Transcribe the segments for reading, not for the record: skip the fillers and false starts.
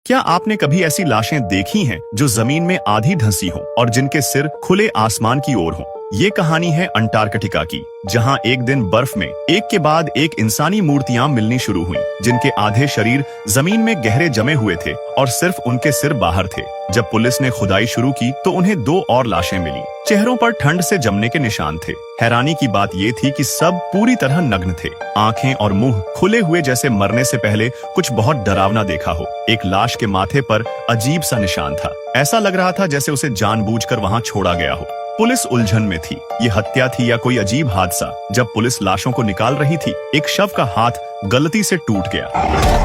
क्या आपने कभी ऐसी लाशें देखी हैं जो जमीन में आधी धंसी हों और जिनके सिर खुले आसमान की ओर हों? ये कहानी है अंटार्कटिका की, जहां एक दिन बर्फ में एक के बाद एक इंसानी मूर्तियां मिलनी शुरू हुईं, जिनके आधे शरीर जमीन में गहरे जमे हुए थे और सिर्फ उनके सिर बाहर थे। जब पुलिस ने खुदाई शुरू की तो उन्हें 2 और लाशें मिली। चेहरों पर ठंड से जमने के निशान थे। हैरानी की बात ये थी कि सब पूरी तरह नग्न थे, आंखें और मुंह खुले हुए, जैसे मरने से पहले कुछ बहुत डरावना देखा हो। एक लाश के माथे पर अजीब सा निशान था। ऐसा लग रहा था जैसे उसे जानबूझकर वहां छोड़ा गया हो। पुलिस उलझन में थी। ये हत्या थी या कोई अजीब हादसा? जब पुलिस लाशों को निकाल रही थी, एक शव का हाथ गलती से टूट गया।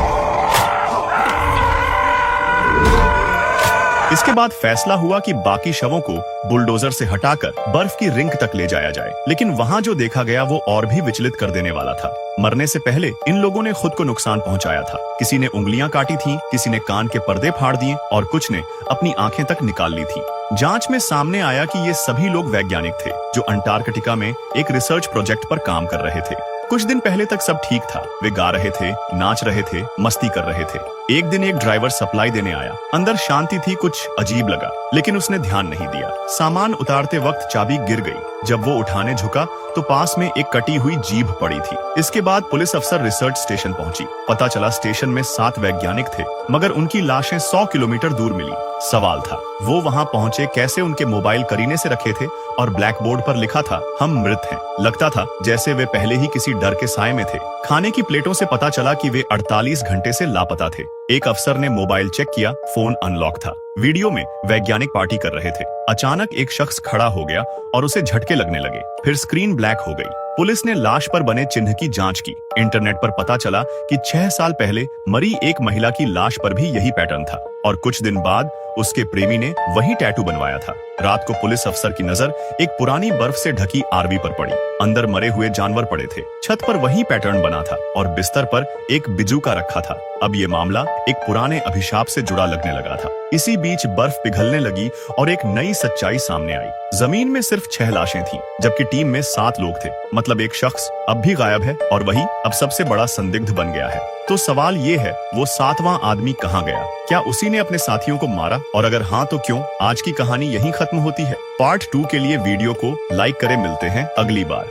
इसके बाद फैसला हुआ कि बाकी शवों को बुलडोजर से हटाकर बर्फ की रिंग तक ले जाया जाए। लेकिन वहां जो देखा गया वो और भी विचलित कर देने वाला था। मरने से पहले इन लोगों ने खुद को नुकसान पहुंचाया था। किसी ने उंगलियां काटी थी, किसी ने कान के पर्दे फाड़ दिए और कुछ ने अपनी आंखें तक निकाल ली थी। जांच में सामने आया कि ये सभी लोग वैज्ञानिक थे जो अंटार्कटिका में एक रिसर्च प्रोजेक्ट पर काम कर रहे थे। कुछ दिन पहले तक सब ठीक था। वे गा रहे थे, नाच रहे थे, मस्ती कर रहे थे। एक दिन एक ड्राइवर सप्लाई देने आया। अंदर शांति थी, कुछ अजीब लगा, लेकिन उसने ध्यान नहीं दिया। सामान उतारते वक्त चाबी गिर गई। जब वो उठाने झुका तो पास में एक कटी हुई जीभ पड़ी थी। इसके बाद पुलिस अफसर रिसर्च स्टेशन पहुंची। पता चला स्टेशन में 7 वैज्ञानिक थे, मगर उनकी लाशें 100 किलोमीटर दूर मिली। सवाल था, वो वहां पहुंचे कैसे? उनके मोबाइल करीने से रखे थे और ब्लैक बोर्ड पर लिखा था, हम मृत हैं। लगता था जैसे वे पहले ही किसी डर के साए में थे। खाने की प्लेटों से पता चला कि वे 48 घंटे से लापता थे। एक अफसर ने मोबाइल चेक किया, फोन अनलॉक था। वीडियो में वैज्ञानिक पार्टी कर रहे थे। अचानक एक शख्स खड़ा हो गया और उसे झटके लगने लगे। फिर स्क्रीन ब्लैक हो गई। पुलिस ने लाश पर बने चिन्ह की जांच की। इंटरनेट पर पता चला कि 6 साल पहले मरी एक महिला की लाश पर भी यही पैटर्न था और कुछ दिन बाद उसके प्रेमी ने वही टैटू बनवाया था। रात को पुलिस अफसर की नजर एक पुरानी बर्फ से ढकी आरवी पर पड़ी। अंदर मरे हुए जानवर पड़े थे। छत पर वही पैटर्न बना था और बिस्तर पर एक बिजूका रखा था। अब ये मामला एक पुराने अभिशाप से जुड़ा लगने लगा था। इसी बीच बर्फ पिघलने लगी और एक नई सच्चाई सामने आई। जमीन में सिर्फ 6 लाशें थीं, जबकि टीम में 7 लोग थे। मतलब एक शख्स अब भी गायब है और वही अब सबसे बड़ा संदिग्ध बन गया है। तो सवाल ये है, वो 7वां आदमी कहाँ गया? क्या उसी ने अपने साथियों को मारा? और अगर हाँ तो क्यों? आज की कहानी यहीं खत्म होती है। पार्ट 2 के लिए वीडियो को लाइक करें। मिलते हैं अगली बार।